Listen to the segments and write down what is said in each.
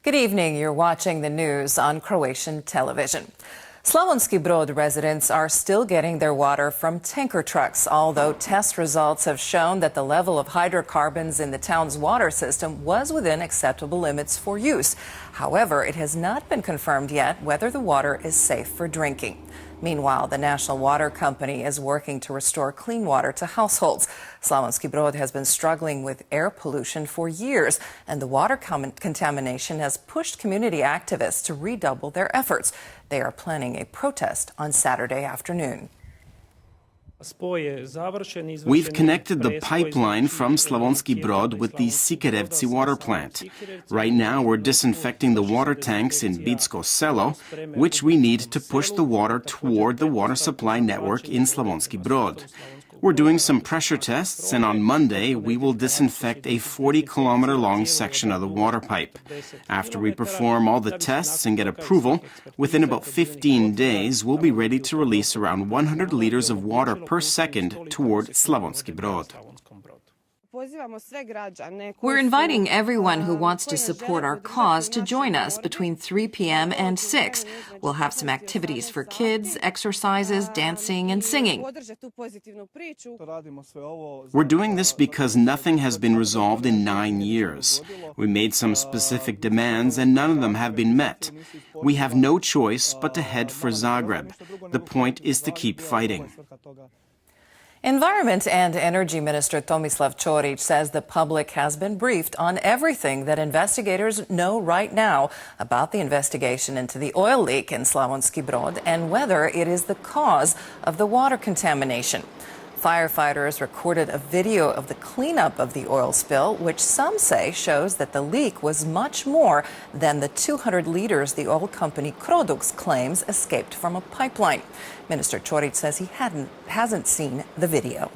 Good evening. You're watching the news on Croatian television. Slowinski Brod residents are still getting their water from tanker trucks, although test results have shown that the level of hydrocarbons in the town's water system was within acceptable limits for use. However, it has not been confirmed yet whether the water is safe for drinking. Meanwhile, the National Water Company is working to restore clean water to households. Slowinski Brod has been struggling with air pollution for years, and the water contamination has pushed community activists to redouble their efforts. They are planning a protest on Saturday afternoon. We've connected the pipeline from Slowinski Brod with the Sikerevci water plant. Right now we're disinfecting the water tanks in Bitsko Selo, which we need to push the water toward the water supply network in Slowinski Brod. We're doing some pressure tests, and on Monday we will disinfect a 40-kilometer-long section of the water pipe. After we perform all the tests and get approval, within about 15 days we'll be ready to release around 100 liters of water per second toward Slowinski Brod. We're inviting everyone who wants to support our cause to join us between 3 p.m. and 6. We'll have some activities for kids, exercises, dancing, and singing. We're doing this because nothing has been resolved in 9 years. We made some specific demands and none of them have been met. We have no choice but to head for Zagreb. The point is to keep fighting. Environment and Energy Minister Tomislav Ćorić says the public has been briefed on everything that investigators know right now about the investigation into the oil leak in Slowinski Brod and whether it is the cause of the water contamination. Firefighters recorded a video of the cleanup of the oil spill, which some say shows that the leak was much more than the 200 liters the oil company Crodux claims escaped from a pipeline. Minister Ćorić says he hasn't seen the video.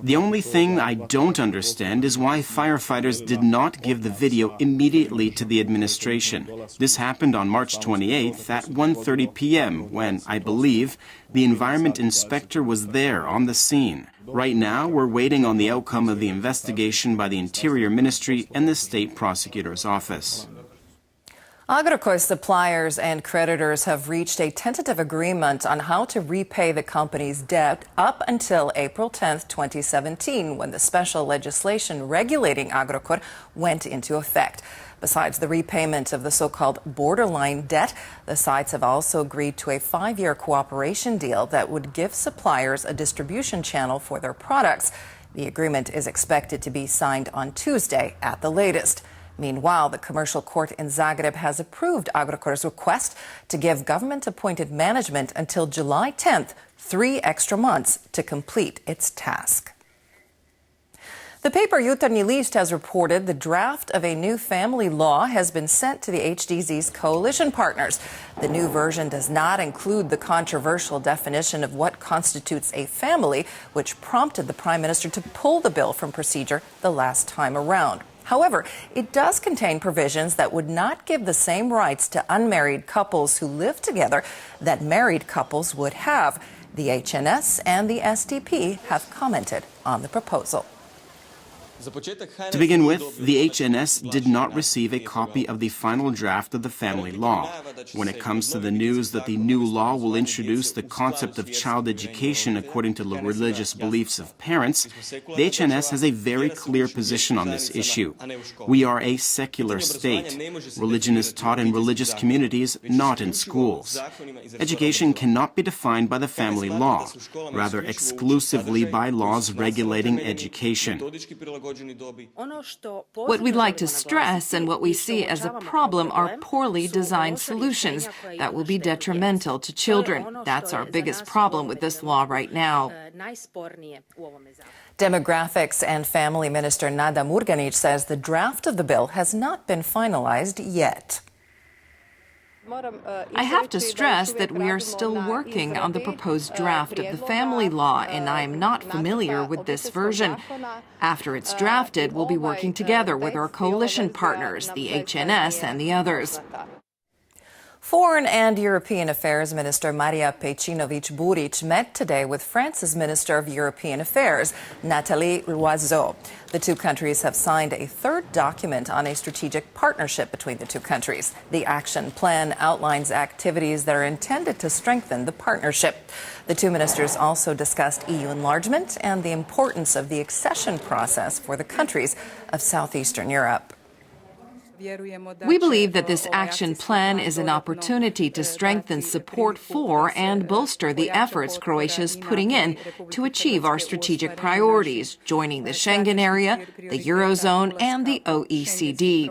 The only thing I don't understand is why firefighters did not give the video immediately to the administration. This happened on March 28th at 1:30 p.m. when, I believe, the environment inspector was there on the scene. Right now, we're waiting on the outcome of the investigation by the Interior Ministry and the State Prosecutor's Office. Agricode suppliers and creditors have reached a tentative agreement on how to repay the company's debt up until April 10, 2017, when the special legislation regulating Agricode went into effect. Besides the repayment of the so-called borderline debt, the sides have also agreed to a 5-year cooperation deal that would give suppliers a distribution channel for their products. The agreement is expected to be signed on Tuesday at the latest. Meanwhile, the commercial court in Zagreb has approved Agricode's request to give government-appointed management until July 10th, 3 extra months to complete its task. The paper Jutarnji List has reported the draft of a new family law has been sent to the HDZ's coalition partners. The new version does not include the controversial definition of what constitutes a family, which prompted the Prime Minister to pull the bill from procedure the last time around. However, it does contain provisions that would not give the same rights to unmarried couples who live together that married couples would have. The HNS and the SDP have commented on the proposal. To begin with, the HNS did not receive a copy of the final draft of the family law. When it comes to the news that the new law will introduce the concept of child education according to the religious beliefs of parents, the HNS has a very clear position on this issue. We are a secular state. Religion is taught in religious communities, not in schools. Education cannot be defined by the family law, rather exclusively by laws regulating education. What we'd like to stress and what we see as a problem are poorly designed solutions that will be detrimental to children. That's our biggest problem with this law right now. Demographics and Family Minister Nada Murganić says the draft of the bill has not been finalized yet. I have to stress that we are still working on the proposed draft of the family law, and I am not familiar with this version. After it's drafted, we'll be working together with our coalition partners, the HNS and the others. Foreign and European Affairs Minister Maria Pejcinovic-Buric met today with France's Minister of European Affairs, Nathalie Loiseau. The two countries have signed a third document on a strategic partnership between the two countries. The action plan outlines activities that are intended to strengthen the partnership. The two ministers also discussed EU enlargement and the importance of the accession process for the countries of southeastern Europe. We believe that this action plan is an opportunity to strengthen support for and bolster the efforts Croatia is putting in to achieve our strategic priorities, joining the Schengen area, the Eurozone, and the OECD.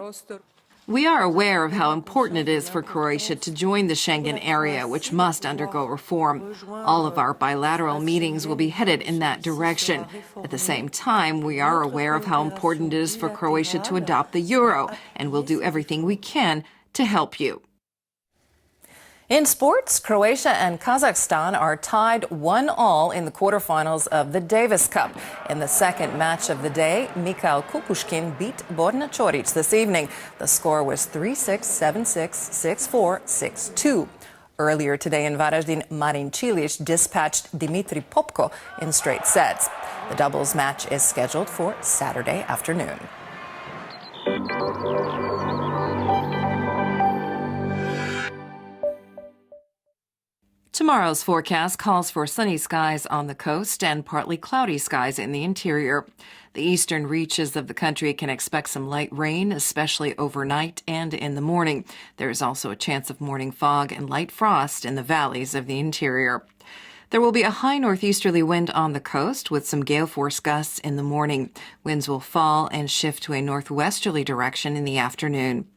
We are aware of how important it is for Croatia to join the Schengen area, which must undergo reform. All of our bilateral meetings will be headed in that direction. At the same time, we are aware of how important it is for Croatia to adopt the euro, and we'll do everything we can to help you. In sports, Croatia and Kazakhstan are tied 1-1 in the quarterfinals of the Davis Cup. In the second match of the day, Mikhail Kukushkin beat Borna Čorić this evening. The score was 3-6, 7-6, 6-4, 6-2. Earlier today in Varaždin, Marin Cilic dispatched Dimitri Popko in straight sets. The doubles match is scheduled for Saturday afternoon. Tomorrow's forecast calls for sunny skies on the coast and partly cloudy skies in the interior. The eastern reaches of the country can expect some light rain, especially overnight and in the morning. There is also a chance of morning fog and light frost in the valleys of the interior. There will be a high northeasterly wind on the coast with some gale force gusts in the morning. Winds will fall and shift to a northwesterly direction in the afternoon.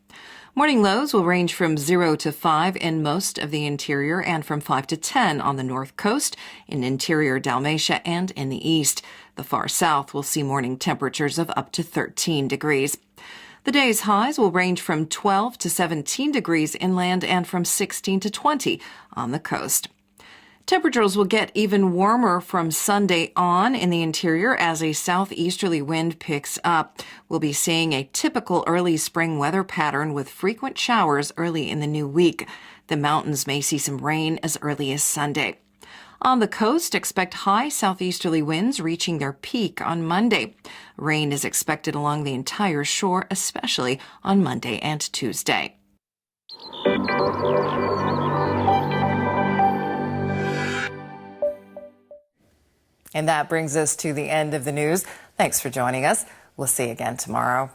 Morning lows will range from 0 to 5 in most of the interior and from 5 to 10 on the north coast, in interior Dalmatia, and in the east. The far south will see morning temperatures of up to 13 degrees. The day's highs will range from 12 to 17 degrees inland and from 16 to 20 on the coast. Temperatures will get even warmer from Sunday on in the interior as a southeasterly wind picks up. We'll be seeing a typical early spring weather pattern with frequent showers early in the new week. The mountains may see some rain as early as Sunday. On the coast, expect high southeasterly winds reaching their peak on Monday. Rain is expected along the entire shore, especially on Monday and Tuesday. And that brings us to the end of the news. Thanks for joining us. We'll see you again tomorrow.